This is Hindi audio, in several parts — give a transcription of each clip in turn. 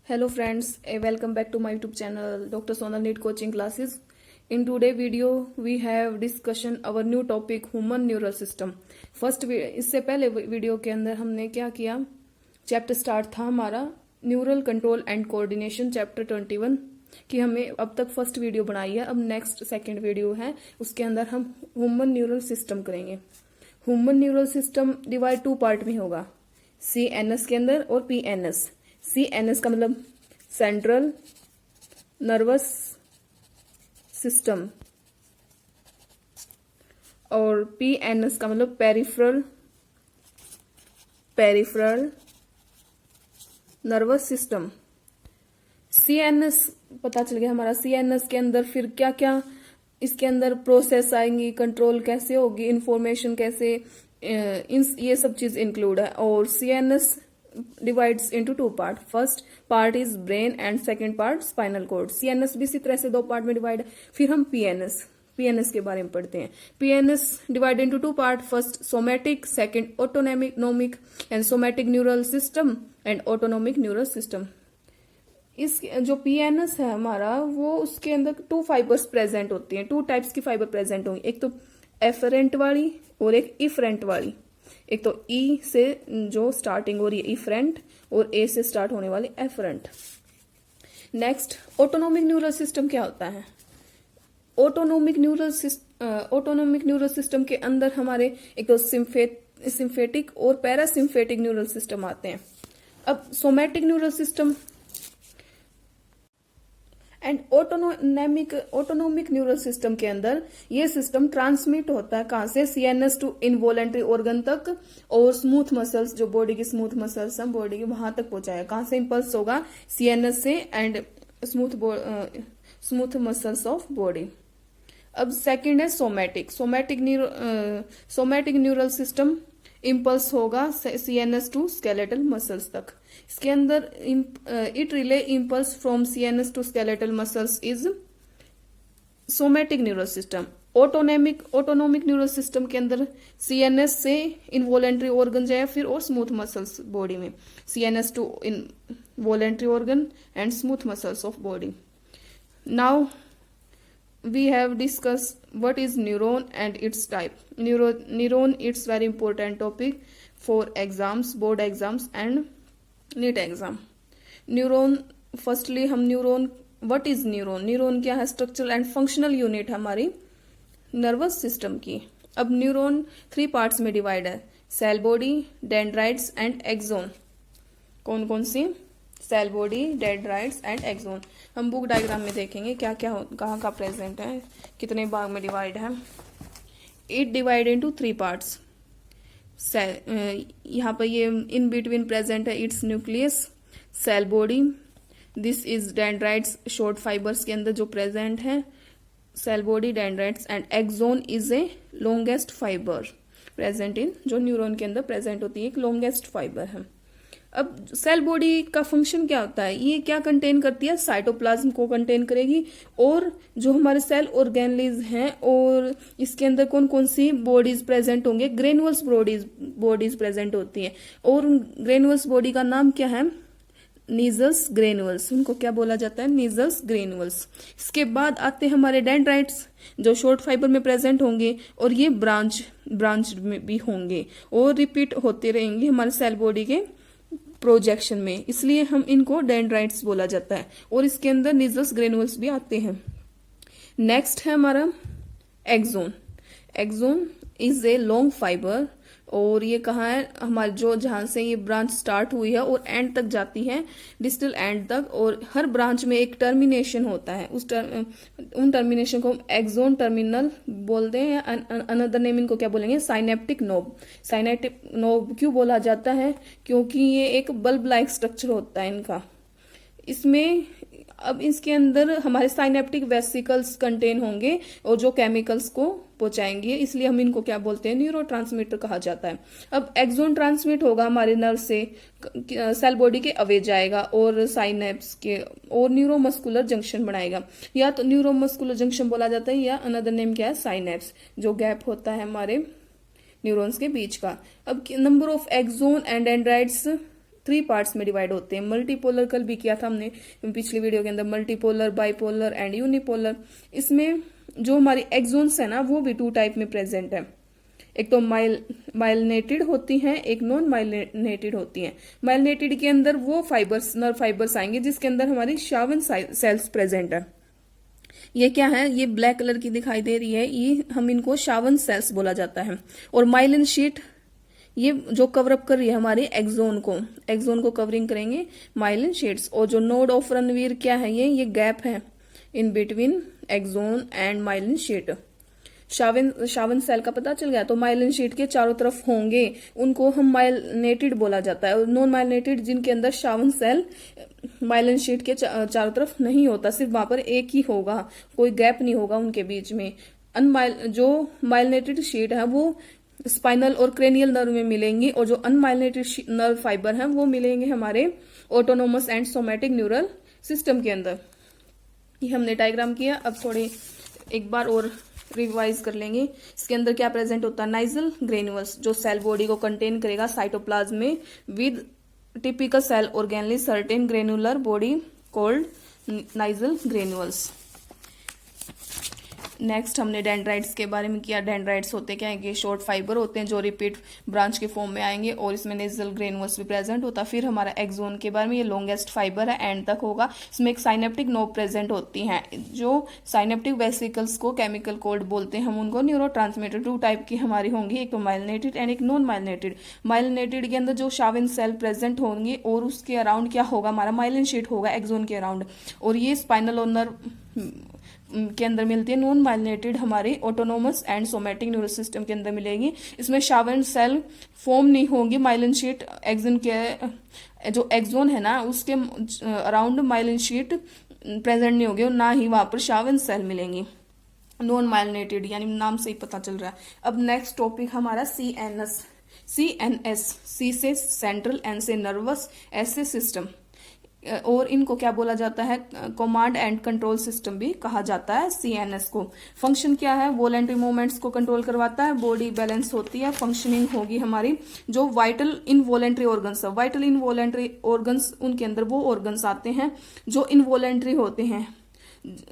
Hello friends, welcome back to my YouTube channel Dr. Sonal NEET Coaching Classes. In today video we have discussion our new topic human neural system. First इससे पहले वीडियो के अंदर हमने क्या किया, चैप्टर स्टार्ट था हमारा neural control and coordination chapter 21 कि हमें अब तक फर्स्ट वीडियो बनाई है। अब नेक्स्ट सेकंड वीडियो है, उसके अंदर हम ह्यूमन न्यूरल सिस्टम करेंगे। Human neural system divide two part में होगा, CNS के अंदर और PNS। CNS का मतलब सेंट्रल नर्वस सिस्टम और PNS का मतलब पेरिफेरल नर्वस सिस्टम। CNS पता चल गया हमारा, CNS के अंदर फिर क्या क्या इसके अंदर प्रोसेस आएंगी, कंट्रोल कैसे होगी, इंफॉर्मेशन कैसे, ये सब चीज इंक्लूड है। और CNS divides into two part, first part is brain and second part spinal cord. CNS भी इसी तरह से दो पार्ट में डिवाइड है। फिर हम PNS के बारे में पढ़ते हैं। PNS divide into two part, first somatic, second autonomic and somatic neural system and autonomic neural system. इस जो PNS है हमारा, वो उसके अंदर टू फाइबर्स प्रेजेंट होती हैं, टू टाइप्स की फाइबर प्रेजेंट होंगी, एक तो एफरेंट वाली और एक इफरेंट वाली। एक तो E से जो स्टार्टिंग हो रही है इफरेंट और A से स्टार्ट होने वाली efferent. Next autonomic neural system क्या होता है? ऑटोनोमिक न्यूरल सिस्टम के अंदर हमारे एक तो सिम्फेटिक और पैरासिम्फेटिक न्यूरल सिस्टम आते हैं। अब somatic neural system and autonomic neural system के अंदर ये सिस्टम ट्रांसमिट होता है कहां से, CNS टू इनवॉलेंट्री ऑर्गन तक, और स्मूथ मसल्स, जो बॉडी की स्मूथ मसल्स हैं बॉडी के, वहां तक पहुंचाएगा। कहां से इंपल्स होगा? CNS से and smooth muscles of body. अब सेकंड है सोमैटिक न्यूरल सिस्टम, इम्पल्स होगा CNS टू स्केलेटल मसल्स तक। इसके अंदर it relay impulse from CNS to skeletal muscles is somatic neural system. Autonomic neural system के अंदर CNS से इनवॉलेंट्री ऑर्गन जाए फिर, और स्मूथ मसल्स बॉडी में, CNS to involuntary organ and smooth muscles of body. Now we have discussed what is neuron and its type. Neuron it's very important topic for exams, board exams and NEET exam. Neuron, firstly हम neuron, what is neuron? Neuron क्या है? स्ट्रक्चरल एंड फंक्शनल यूनिट हमारी नर्वस सिस्टम की। अब न्यूरॉन 3 पार्ट्स में डिवाइड है, cell body, dendrites and axon. कौन कौन सी? Cell body, dendrites and axon. हम बुक डायग्राम में देखेंगे क्या क्या कहाँ का प्रेजेंट है, कितने भाग में डिवाइड है। It divide into 3 parts. यहाँ पर ये इन बिटवीन प्रेजेंट है it's nucleus, cell body, this is dendrites, short fibres के अंदर जो प्रेजेंट है cell body, dendrites and axon is a longest fibre present in, जो न्यूरॉन के अंदर प्रेजेंट होती है, एक लॉन्गेस्ट फाइबर है। अब सेल बॉडी का फंक्शन क्या होता है? ये क्या कंटेन करती है? साइटोप्लाज्म को कंटेन करेगी, और जो हमारे सेल ऑर्गेनलीज हैं, और इसके अंदर कौन कौन सी बॉडीज प्रेजेंट होंगे? ग्रेनुअल्स बॉडीज प्रेजेंट होती हैं। और ग्रेनुअल्स बॉडी का नाम क्या है? नीजल्स ग्रेनुअल्स। उनको क्या बोला जाता है? नीजल्स ग्रेनुअल्स। इसके बाद आते हैं हमारे डेंड्राइट्स, जो शॉर्ट फाइबर में प्रेजेंट होंगे, और ये ब्रांच में भी होंगे और रिपीट होते रहेंगे हमारे सेल बॉडी के प्रोजेक्शन में, इसलिए हम इनको डेंड्राइट्स बोला जाता है। और इसके अंदर नीजल्स ग्रेनुअल्स भी आते हैं। नेक्स्ट है हमारा axon. Axon is a long fibre, और ये कहाँ है? हमारे जो जहां से ये ब्रांच स्टार्ट हुई है और एंड तक जाती है, डिस्टल एंड तक, और हर ब्रांच में एक टर्मिनेशन होता है। उन टर्मिनेशन को हम एक्सोन टर्मिनल बोलते हैं, या अनदर नेम इनको क्या बोलेंगे? Synaptic knob. साइनेप्टिक नोब क्यों बोला जाता है? क्योंकि ये एक बल्ब लाइक स्ट्रक्चर होता है इनका। इसमें अब इसके अंदर हमारे साइनेप्टिक वेसिकल्स कंटेन होंगे, और जो केमिकल्स को पहुंचाएंगे, इसलिए हम इनको क्या बोलते हैं? न्यूरोट्रांसमीटर कहा जाता है। अब एक्सोन ट्रांसमिट होगा हमारे नर्व से सेल बॉडी के अवे जाएगा, और साइनेप्स के, और न्यूरोमस्कुलर जंक्शन बनाएगा। या तो न्यूरोमस्कुलर जंक्शन बोला जाता है, या अनदर नेम क्या है? साइनेप्स, जो गैप होता है हमारे न्यूरॉन्स के बीच का। अब number of axon and dendrites 3 parts में डिवाइड होते हैं। मल्टीपोलर कल भी किया था हमने पिछली वीडियो के अंदर, मल्टीपोलर, बाइपोलर एंड यूनिपोलर। इसमें जो हमारी एक्सोन्स है ना वो भी 2 टाइप में प्रेजेंट है। एक तो माइलिनेटेड होती हैं, एक नॉन माइलिनेटेड होती हैं। माइलिनेटेड के अंदर वो फाइबर्स, नर्व फाइबर्स आएंगे जिसके अंदर हमारी शावन सेल्स प्रेजेंट है। ये क्या है, ये ब्लैक कलर की दिखाई दे रही है, ये हम इनको शावन सेल्स बोला जाता है। और माइलिन शीट ये जो कवरअप कर रही है हमारे एक्सोन को कवरिंग करेंगे माइलिन शीट्स। और जो नोड ऑफ रणवीर क्या है, ये गैप है in between axon and myelin sheath. Schwann cell का पता चल गया। तो माइलिन शीट के चारों तरफ होंगे, उनको हम माइलिनेटेड बोला जाता है। और नॉन माइलिनेटेड जिनके अंदर शावन सेल माइलिन शीट के चारों तरफ नहीं होता, सिर्फ वहां पर एक ही होगा, कोई गैप नहीं होगा उनके बीच में। जो माइलिनेटेड शीट है वो स्पाइनल और क्रेनियल नर्व में मिलेंगी, और जो अनमाइलिनेटेड नर्व फाइबर हैं वो मिलेंगे हमारे autonomous and somatic neural system के अंदर। ये हमने डायग्राम किया, अब थोड़े एक बार और रिवाइज कर लेंगे। इसके अंदर क्या प्रेजेंट होता है, नाइजल ग्रेन्यूल्स जो सेल बॉडी को कंटेन करेगा साइटोप्लाज्म में, with typical cell organelle certain granular body called Nissl granules. Next हमने डेंड्राइट्स के बारे में किया। डेंड्राइट्स होते क्या है कि शॉर्ट फाइबर होते हैं जो रिपीट ब्रांच के फॉर्म में आएंगे, और इसमें नेजल ग्रेन्यूल्स भी प्रेजेंट होता है। फिर हमारा एक्सोन के बारे में, ये लॉन्गेस्ट फाइबर है, एंड तक होगा। इसमें एक साइनेप्टिक नोब प्रेजेंट होती हैं। जो साइनेप्टिक वेसिकल्स को केमिकल कोड बोलते हैं हम उनको। न्यूरोट्रांसमीटर 2 टाइप की हमारी होंगी, एक तो माइलिनेटेड एंड एक नॉन माइलिनेटेड। माइलिनेटेड के अंदर जो शावन सेल प्रेजेंट होंगे और उसके अराउंड क्या होगा, हमारा माइलिन शीट होगा एक्सोन के अराउंड, और ये स्पाइनल और नर्व के अंदर मिलती है। नॉन माइलिनेटेड हमारी autonomous and somatic neural system के अंदर मिलेगी। इसमें शावन सेल फॉर्म नहीं होंगी, माइलिन शीट एक्सोन के जो एक्सोन है ना उसके अराउंड माइलिन शीट प्रेजेंट नहीं होगी, और ना ही वहां पर शावन सेल मिलेंगी। नॉन माइलिनेटेड यानी नाम से ही पता चल रहा है। अब नेक्स्ट टॉपिक हमारा CNS। सी से सेंट्रल, एन से नर्वस, एस से सिस्टम, और इनको क्या बोला जाता है, कमांड एंड कंट्रोल सिस्टम भी कहा जाता है CNS को। फंक्शन क्या है, वॉलेंट्री मूवमेंट्स को कंट्रोल करवाता है, बॉडी बैलेंस होती है, फंक्शनिंग होगी हमारी। जो वाइटल इनवॉलेंट्री ऑर्गन्स है, वाइटल इनवॉलेंट्री ऑर्गन्स, उनके अंदर वो ऑर्गन्स आते हैं जो इनवॉलेंट्री होते हैं,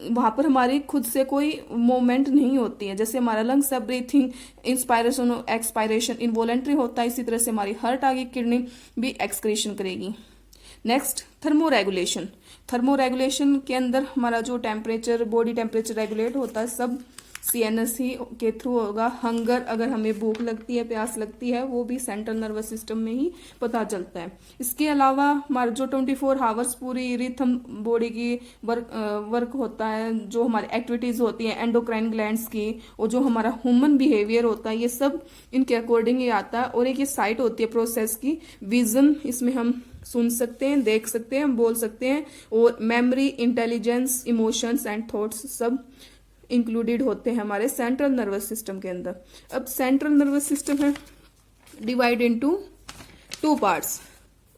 वहां पर हमारी खुद से कोई मूवमेंट नहीं होती है। जैसे हमारा लंग्स है, ब्रीथिंग, इंस्पायरेशन और एक्सपायरेशन इनवॉलेंट्री होता है, इसी तरह से हमारी हार्ट आगे, किडनी भी एक्सक्रीशन करेगी। Next thermoregulation. थर्मोरेगुलेशन के अंदर हमारा जो टेम्परेचर, बॉडी टेम्परेचर रेगुलेट होता है सब CNS ही के थ्रू होगा। हंगर, अगर हमें भूख लगती है, प्यास लगती है, वो भी सेंट्रल नर्वस सिस्टम में ही पता चलता है। इसके अलावा हमारा जो 24 आवर्स पूरी रिथम बॉडी की वर्क होता है, जो हमारी एक्टिविटीज होती है एंडोक्राइन ग्लैंड्स की, और जो हमारा ह्यूमन बिहेवियर होता है, ये सब इनके अकॉर्डिंग ही आता है। और एक ये साइट होती है प्रोसेस की, विजन, इसमें हम सुन सकते हैं, देख सकते हैं, बोल सकते हैं, और memory, intelligence, emotions and thoughts सब इंक्लूडेड होते हैं हमारे सेंट्रल नर्वस सिस्टम के अंदर। अब सेंट्रल नर्वस सिस्टम है divide into 2 parts,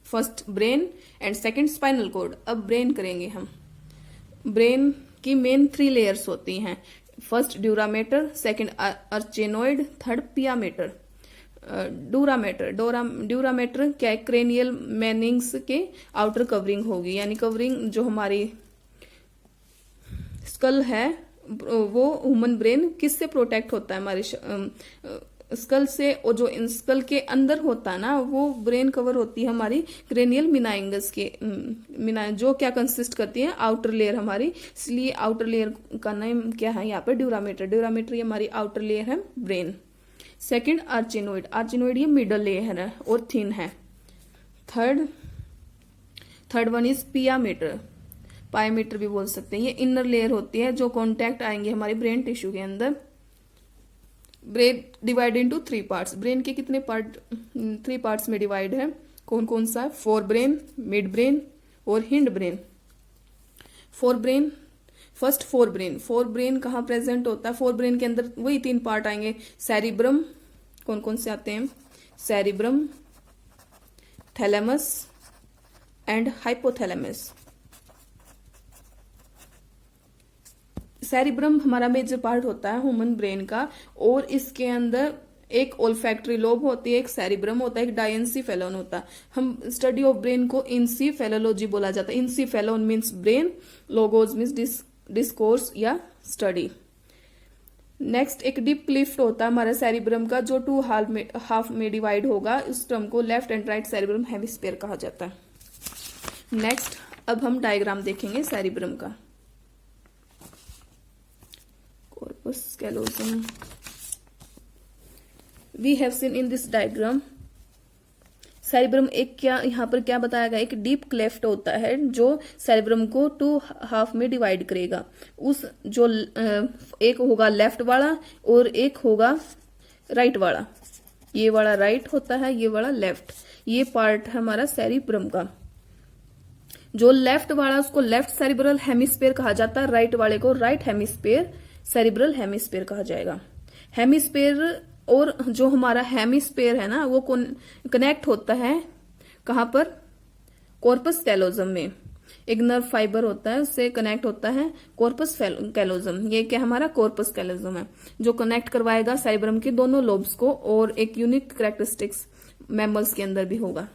first brain and second spinal cord. अब ब्रेन करेंगे हम। ब्रेन की मेन 3 लेयर्स होती हैं, first dura mater, second arachnoid, third pia mater. Dura mater क्या है, क्रेनियल मैनिंग्स के आउटर कवरिंग होगी, यानी कवरिंग जो हमारी स्कल है वो ह्यूमन ब्रेन किससे प्रोटेक्ट होता है, हमारे स्कल से, और जो स्कल के अंदर होता है ना वो ब्रेन कवर होती है हमारी क्रेनियल मिनाइंगस के, जो क्या कंसिस्ट करती है, आउटर लेयर हमारी, इसलिए आउटर लेयर का नाम क्या है यहाँ पर, ड्यूरामेटर। ड्यूरामेटर ये हमारी आउटर लेयर है ब्रेन। सेकंड आर्चिनोइड, आर्चिनोइड ये मिडल लेयर है और थिन है। थर्ड वन इज पियामेटर, पायामीटर भी बोल सकते हैं, ये इनर लेयर होती है जो कॉन्टैक्ट आएंगे हमारे ब्रेन टिश्यू के अंदर। Brain divide into 3 parts. Brain के कितने पार्ट, 3 पार्ट्स में डिवाइड है, कौन कौन सा है, फोर ब्रेन, मिड ब्रेन और hind brain. First fore brain कहाँ प्रेजेंट होता है, फोर ब्रेन के अंदर वही 3 पार्ट आएंगे, सेरिब्रम, कौन कौन से आते हैं, cerebrum, thalamus and hypothalamus. Cerebrum हमारा मेजर पार्ट होता है ह्यूमन ब्रेन का, और इसके अंदर एक ओल्फैक्टरी लोब होती है, एक सेरिब्रम होता है, एक डायंसीफेलोन होता है। हम स्टडी ऑफ ब्रेन को इंसीफेलोलॉजी बोला जाता है। Encephalon means brain, logos means discourse या स्टडी। नेक्स्ट एक डीप क्लिफ्ट होता है हमारे सेरिब्रम का, जो 2 हाफ में डिवाइड होगा। इस टर्म को left and right cerebrum hemisphere कहा जाता है। नेक्स्ट अब हम डायग्राम देखेंगे सेरिब्रम का। Corpus callosum we have seen in this diagram. Cerebrum एक क्या यहाँ पर क्या बताया गया, एक डीप क्लेफ्ट होता है जो सेरिब्रम को 2 हाफ में डिवाइड करेगा। उस जो एक होगा लेफ्ट वाला और एक होगा राइट वाला। ये वाला राइट होता है, ये वाला लेफ्ट। ये पार्ट है हमारा सेरिब्रम का। जो लेफ्ट वाला उसको लेफ्ट सेरिब्रल हेमिस्फीयर कहा जाता है, राइट वाले को राइट हेमिस्फीयर सेरिब्रल हेमिस्फीयर कहा जाएगा। हेमिस्फीयर और जो हमारा हेमिस्फीयर है ना, वो कनेक्ट होता है कहां पर, कॉर्पस कैलोजम में। एक नर्व फाइबर होता है, उससे कनेक्ट होता है कॉर्पस कैलोजम। ये क्या हमारा कॉर्पस कैलोजम है, जो कनेक्ट करवाएगा सेरिब्रम के दोनों लोब्स को। और एक यूनिक कैरेक्टरिस्टिक्स मैमल्स के अंदर भी होगा।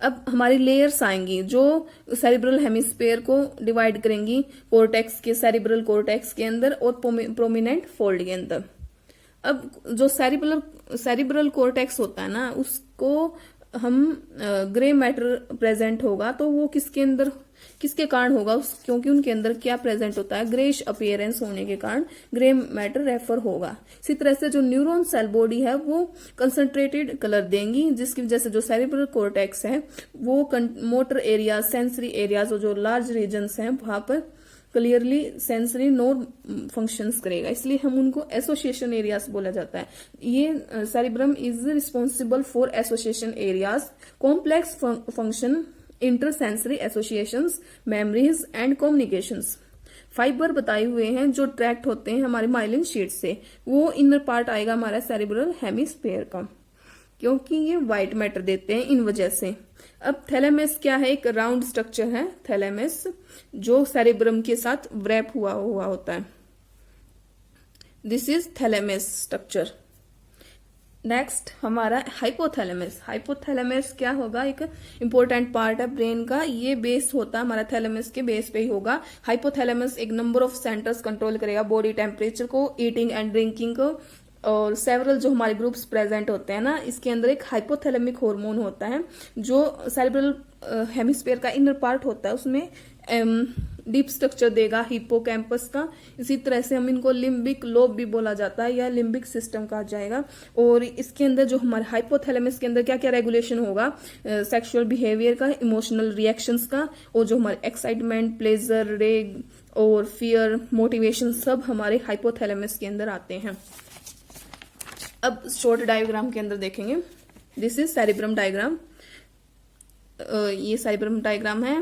अब हमारी लेयर्स आएंगी जो सेरिब्रल हेमिस्फीयर को डिवाइड करेंगी कॉर्टेक्स के, सेरिब्रल कॉर्टेक्स के अंदर और प्रोमिनेंट फोल्ड के अंदर। अब जो सेरिब्रल कॉर्टेक्स होता है ना, उसको हम ग्रे मैटर प्रेजेंट होगा, तो वो किसके अंदर किसके कारण होगा, क्योंकि उनके अंदर क्या प्रेजेंट होता है, ग्रेश अपीयरेंस होने के कारण ग्रे मैटर रेफर होगा। इसी तरह से जो न्यूरॉन सेल बॉडी है वो कंसंट्रेटेड कलर देंगी, जिसकी वजह से जो सेरिब्रल कॉर्टेक्स है वो मोटर एरियाज, सेंसरी एरियाज और जो लार्ज रीजन्स हैं वहां पर क्लियरली सेंसरी नोड फंक्शंस करेगा, इसलिए हम उनको एसोसिएशन एरियाज बोला जाता है। ये cerebrum is responsible for association areas, complex function, intersensory associations, memories and communications. Fibre बताए हुए हैं जो ट्रैक्ट होते हैं हमारे माइलिन शीट से, वो इनर पार्ट आएगा हमारा सेरिब्रल हेमिस्फीयर का, क्योंकि ये व्हाइट मैटर देते हैं इन वजह से। अब थैलेमस क्या है, एक राउंड स्ट्रक्चर है थैलेमस, जो सेरिब्रम के साथ व्रैप हुआ होता है। This is thalamus structure. Next हमारा हाइपोथैलेमस। हाइपोथैलेमस क्या होगा, एक इंपॉर्टेंट पार्ट है ब्रेन का। ये बेस होता है हमारा थैलेमस के बेस पे ही होगा। हाइपोथैलेमस एक नंबर ऑफ सेंटर्स कंट्रोल करेगा, बॉडी टेम्परेचर को, ईटिंग एंड ड्रिंकिंग को, और सेवरल जो हमारे ग्रुप्स प्रेजेंट होते हैं ना, इसके अंदर एक हाइपोथैलेमिक हार्मोन होता है जो सेरिब्रल हेमिस्फीयर का इनर पार्ट होता है, उसमें डीप स्ट्रक्चर देगा हिप्पोकैम्पस का। इसी तरह से हम इनको लिम्बिक लोब भी बोला जाता है या लिम्बिक सिस्टम कहा जाएगा। और इसके अंदर जो हमारे हाइपोथैलेमस के अंदर क्या क्या रेगुलेशन होगा, सेक्सुअल बिहेवियर का, इमोशनल रिएक्शंस का, और जो हमारे एक्साइटमेंट, प्लेजर, रेग और फियर, मोटिवेशन, सब हमारे हाइपोथैलेमस के अंदर आते हैं। अब शॉर्ट डायग्राम के अंदर देखेंगे। This is cerebrum diagram. ये सेरिब्रम डायग्राम है,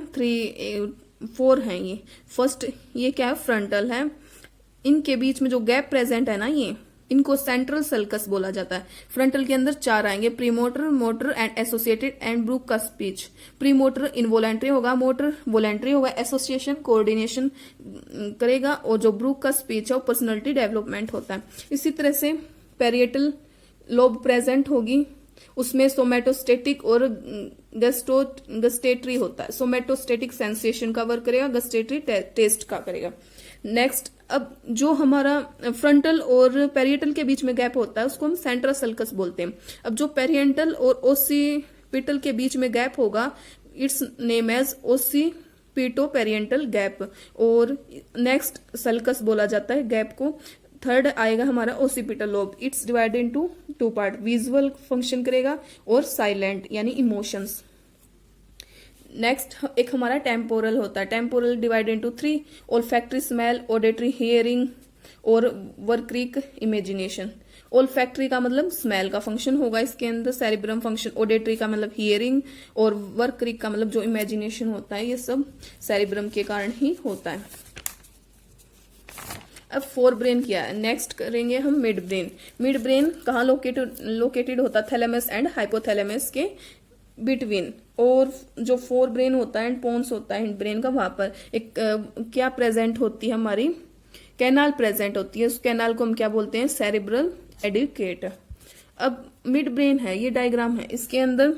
4 हैं ये। फर्स्ट ये क्या है, फ्रंटल है। इनके बीच में जो गैप प्रेजेंट है ना, ये इनको सेंट्रल सल्कस बोला जाता है। फ्रंटल के अंदर 4 आएंगे, premotor, motor and associated and Broca speech. Premotor involuntary होगा, मोटर वोलेंट्री होगा, एसोसिएशन कोऑर्डिनेशन करेगा, और जो ब्रूक का स्पीच है वो पर्सनैलिटी डेवलपमेंट होता है। इसी तरह से पेरिएटल लोब प्रेजेंट होगी, उसमें सोमेटोस्टेटिक और गस्टेटरी होता है। सोमेटोस्टेटिक सेंसेशन का वर्क करेगा, गस्टेटरी टेस्ट का करेगा। नेक्स्ट, अब जो हमारा फ्रंटल और पेरिएटल के बीच में गैप होता है उसको हम सेंट्रल सल्कस बोलते हैं। अब जो पेरिएंटल और ओसीपिटल के बीच में गैप होगा, इट्स नेम एज ओसीपिटो पेरिएंटल गैप, और नेक्स्ट सल्कस बोला जाता है गैप को। थर्ड आएगा हमारा occipital lobe, it's divided into 2 part, visual function करेगा और साइलेंट यानी इमोशंस। नेक्स्ट एक हमारा टेम्पोरल होता है, temporal divided into 3, olfactory smell, auditory hearing और वर्करिक इमेजिनेशन। ओल्फैक्टरी का मतलब स्मेल का फंक्शन होगा इसके अंदर, सेरिब्रम फंक्शन, ऑडिटरी का मतलब हियरिंग, और वर्करिक का मतलब जो इमेजिनेशन होता है, ये सब सेरिब्रम के कारण ही होता है। अब 4 ब्रेन क्या है, नेक्स्ट करेंगे हम मिड ब्रेन। मिड ब्रेन कहाँ लोकेटेड होता है, थैलेमस एंड हाइपोथैलेमस के बिटवीन। और जो 4 ब्रेन होता है एंड पोन्स होता है ब्रेन का, वहां पर एक क्या प्रेजेंट होती है, हमारी कैनाल प्रेजेंट होती है। उस कैनाल को हम क्या बोलते हैं, सेरिब्रल एडुकेट। अब मिड ब्रेन है, ये डायग्राम है, इसके अंदर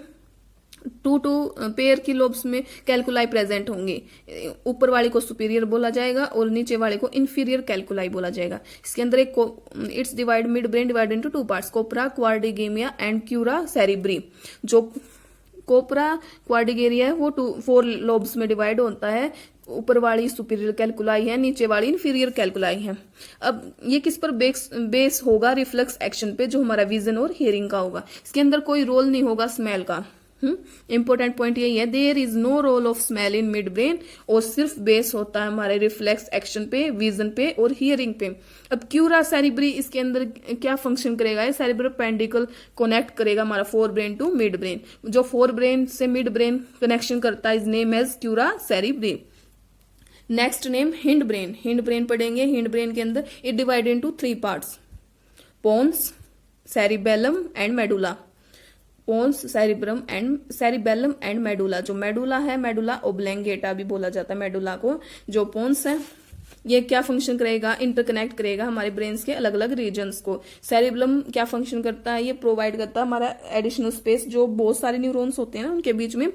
टू पेयर की लोब्स में कैलकुलाई प्रेजेंट होंगे। ऊपर वाले को सुपीरियर बोला जाएगा और नीचे वाले को इंफीरियर कैलकुलाई बोला जाएगा। इसके अंदर एक it's divide midbrain divide into two parts, corpora क्वार्डिगेमिया एंड क्यूरा सेरिब्री। जो कोपरा क्वार्डिगेरिया है वो 4 लोब्स में डिवाइड होता है। ऊपर वाली सुपीरियर कैलकुलाई है, नीचे वाली इंफीरियर कैलकुलाई है। अब ये किस पर बेस होगा? रिफ्लेक्स एक्शन पे, जो हमारा विजन और हियरिंग का होगा। इसके अंदर कोई रोल नहीं होगा स्मेल का। इंपॉर्टेंट पॉइंट यही है, there is no role of smell in mid brain, और सिर्फ बेस होता है हमारे रिफ्लेक्स एक्शन पे, विजन पे और हियरिंग पे। अब क्यूरा सेरिब्री, इसके अंदर क्या फंक्शन करेगा? ये सेरिब्रल पेंडिकल कनेक्ट करेगा हमारा forebrain to midbrain. जो फोर ब्रेन से मिड ब्रेन कनेक्शन करता है is name as crura cerebri. Next name hindbrain. Hindbrain पढ़ेंगे। हिंड ब्रेन के अंदर it divide into 3 parts, pons, cerebellum and medulla. Pons, cerebellum and medulla. जो मेडुला है, मेडुला ओब्लेंगेटा भी बोला जाता है मेडुला को। जो पोन्स है, ये क्या फंक्शन करेगा? इंटरकनेक्ट करेगा हमारे ब्रेन्स के अलग अलग रीजन्स को। सेरिबेलम क्या फंक्शन करता है? ये प्रोवाइड करता है हमारा एडिशनल स्पेस, जो बहुत सारे न्यूरॉन्स होते हैं ना उनके बीच में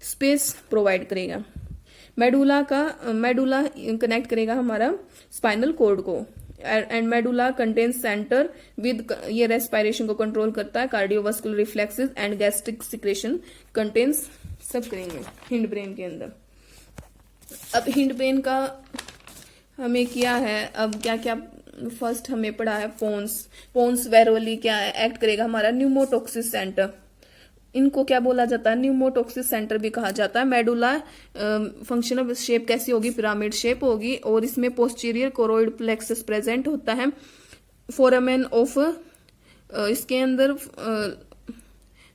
स्पेस प्रोवाइड करेगा। मेडुला कनेक्ट करेगा हमारा स्पाइनल कॉर्ड को। And medulla contains centre with, ये रेस्पिरेशन को कंट्रोल करता है, cardiovascular reflexes and gastric secretion contains, सब करेंगे हिंड ब्रेन के अंदर। अब हिंड ब्रेन का हमें क्या है, अब क्या क्या फर्स्ट हमें पढ़ा है पोन्स वेरोली क्या है? एक्ट करेगा हमारा न्यूमोटॉक्सिस सेंटर। इनको क्या बोला जाता है? न्यूमोटॉक्सिस सेंटर भी कहा जाता है। मेडुला फंक्शनल शेप कैसी होगी? पिरामिड शेप होगी, और इसमें पोस्टीरियर कोरोइड प्लेक्सस प्रेजेंट होता है। फोरामेन ऑफ, इसके अंदर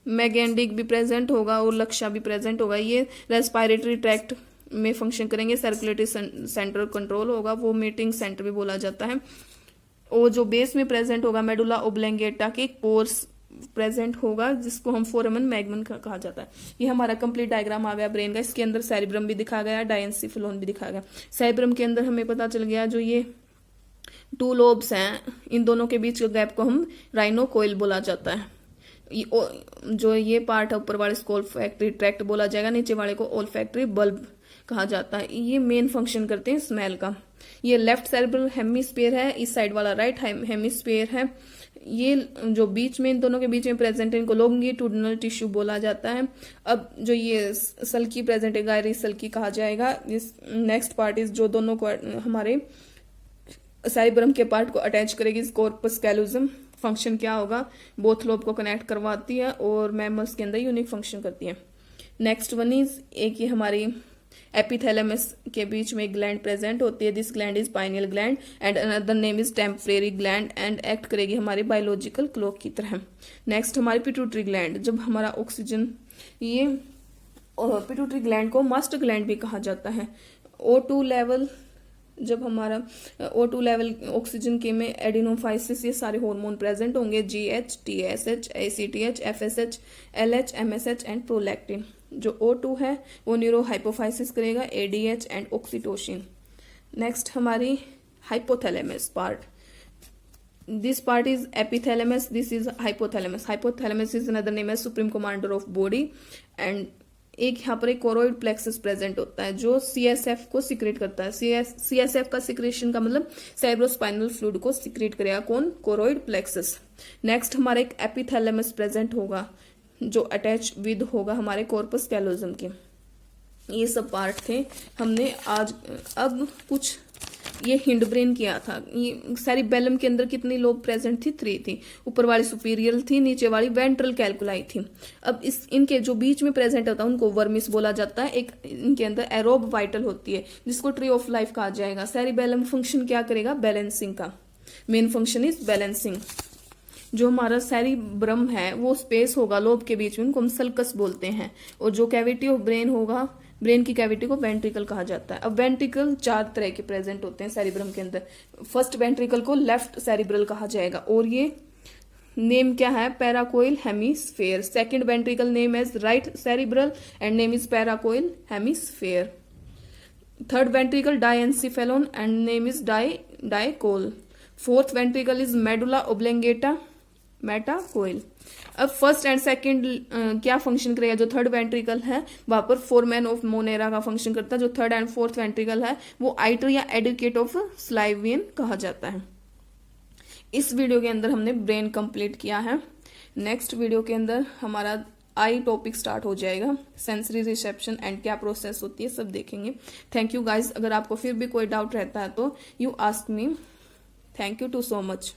मैगेंडिक भी प्रेजेंट होगा और लक्षा भी प्रेजेंट होगा। ये रेस्पिरेटरी ट्रैक्ट में फंक्शन करेंगे। सर्कुलेटरी सेंटर कंट्रोल होगा, वो मीटिंग सेंटर भी बोला जाता है। और जो बेस में प्रेजेंट होगा मेडुला ओब्लेंगेटा के पोर्स प्रेजेंट होगा, जिसको हम फोरामन मैगमन कहा जाता है। ये हमारा कंप्लीट डायग्राम आ गया ब्रेन का। इसके अंदर सेरिब्रम भी दिखा गया, डायंसिफिलोन भी दिखा गया। सेरिब्रम के अंदर हमें पता चल गया जो ये 2 लोब्स हैं, इन दोनों के बीच के गैप को हम राइनोकोइल बोला जाता है। जो ये पार्ट है ऊपर वाले इसको ओल्फैक्टरी ट्रैक्ट बोला जाएगा, नीचे वाले को ओल्फैक्टरी बल्ब कहा जाता है। ये मेन फंक्शन करते हैं स्मेल का। ये लेफ्ट सेरिब्रल हेमिस्फीयर है, इस साइड वाला राइट हेमिस्फीयर है। ये जो बीच में इन दोनों के बीच में प्रेजेंट है, इनको लॉन्गिट्यूडिनल टिश्यू बोला जाता है। अब जो ये सल्की प्रेजेंट है, गायरी सल्की कहा जाएगा। इस नेक्स्ट पार्ट इज जो दोनों को हमारे सेरिब्रम के पार्ट को अटैच करेगी, कॉर्पस कैलोजम। फंक्शन क्या होगा? बोथ लोब को कनेक्ट करवाती है और मैमल्स के अंदर यूनिक फंक्शन करती है। नेक्स्ट वन इज, एक ये हमारी एपिथैलेमस के बीच में एक ग्लैंड प्रेजेंट होती है। This gland is pineal gland and another name is temporary gland and act करेगी हमारे बायोलॉजिकल क्लॉक की तरह। नेक्स्ट हमारी पिट्यूटरी ग्लैंड। जब हमारा ऑक्सीजन, ये पिट्यूटरी ग्लैंड को मास्टर ग्लैंड भी कहा जाता है। O2 लेवल, जब हमारा O2 लेवल ऑक्सीजन के में एडिनोफाइसिस, ये सारे हार्मोन प्रेजेंट होंगे, GH, TSH, ACTH, FSH, LH, MSH and prolactin. जो O2 है वो न्यूरो हाइपोफाइसिस करेगा, ADH एंड ऑक्सीटोसिन। नेक्स्ट हमारी hypothalamus part. This part is epithalamus, this is hypothalamus. Hypothalamus is another name as supreme commander of body. And एक यहाँ पर एक कोरोइड प्लेक्सस प्रेजेंट होता है जो CSF को सिक्रेट करता है। CSF का सिक्रेशन का मतलब सेरेब्रोस्पाइनल फ्लूइड को सिक्रेट करेगा कौन? Choroid plexus. नेक्स्ट हमारा एक एपिथैलेमस प्रेजेंट होगा जो अटैच विद होगा हमारे कॉर्पस कैलोजम के। ये सब पार्ट थे हमने आज। अब कुछ ये हिंड ब्रेन किया था। ये सेरिबेलम के अंदर कितनी लोब प्रेजेंट थी? 3 थी। ऊपर वाली सुपीरियर थी, नीचे वाली वेंट्रल कैलकुलाई थी। अब इनके जो बीच में प्रेजेंट होता है उनको वर्मिस बोला जाता है। एक इनके अंदर एरोब वाइटल होती है जिसको ट्री ऑफ लाइफ कहा जाएगा। सेरिबेलम फंक्शन क्या करेगा? बैलेंसिंग का। Main function is balancing. जो हमारा सेरिब्रम है वो स्पेस होगा लोब के बीच में, उनको हम सल्कस बोलते हैं। और जो कैविटी ऑफ ब्रेन होगा, ब्रेन की कैविटी को वेंट्रिकल कहा जाता है। अब वेंट्रिकल 4 तरह के प्रेजेंट होते हैं सेरिब्रम के अंदर। फर्स्ट वेंट्रिकल को लेफ्ट सेरिब्रल कहा जाएगा और ये नेम क्या है? Paracoel hemisphere. Second ventricle name as right cerebral and name is paracoel hemisphere. Third ventricle diencephalon and name is diacoel. Fourth ventricle is medulla oblongata metacoel. अब फर्स्ट एंड सेकंड क्या फंक्शन करेगा, जो थर्ड वेंट्रिकल है वहां पर फोरमैन ऑफ मोनेरा का फंक्शन करता है, जो थर्ड एंड फोर्थ वेंट्रिकल है वो आइटर या एडुकेट ऑफ स्लाइवियन कहा जाता है। इस वीडियो के अंदर हमने ब्रेन कंप्लीट किया है। नेक्स्ट वीडियो के अंदर हमारा आई टॉपिक स्टार्ट हो जाएगा, सेंसरी रिसेप्शन एंड क्या प्रोसेस होती है सब देखेंगे। Thank you guys. अगर आपको फिर भी कोई डाउट रहता है तो you ask me. Thank you too so much.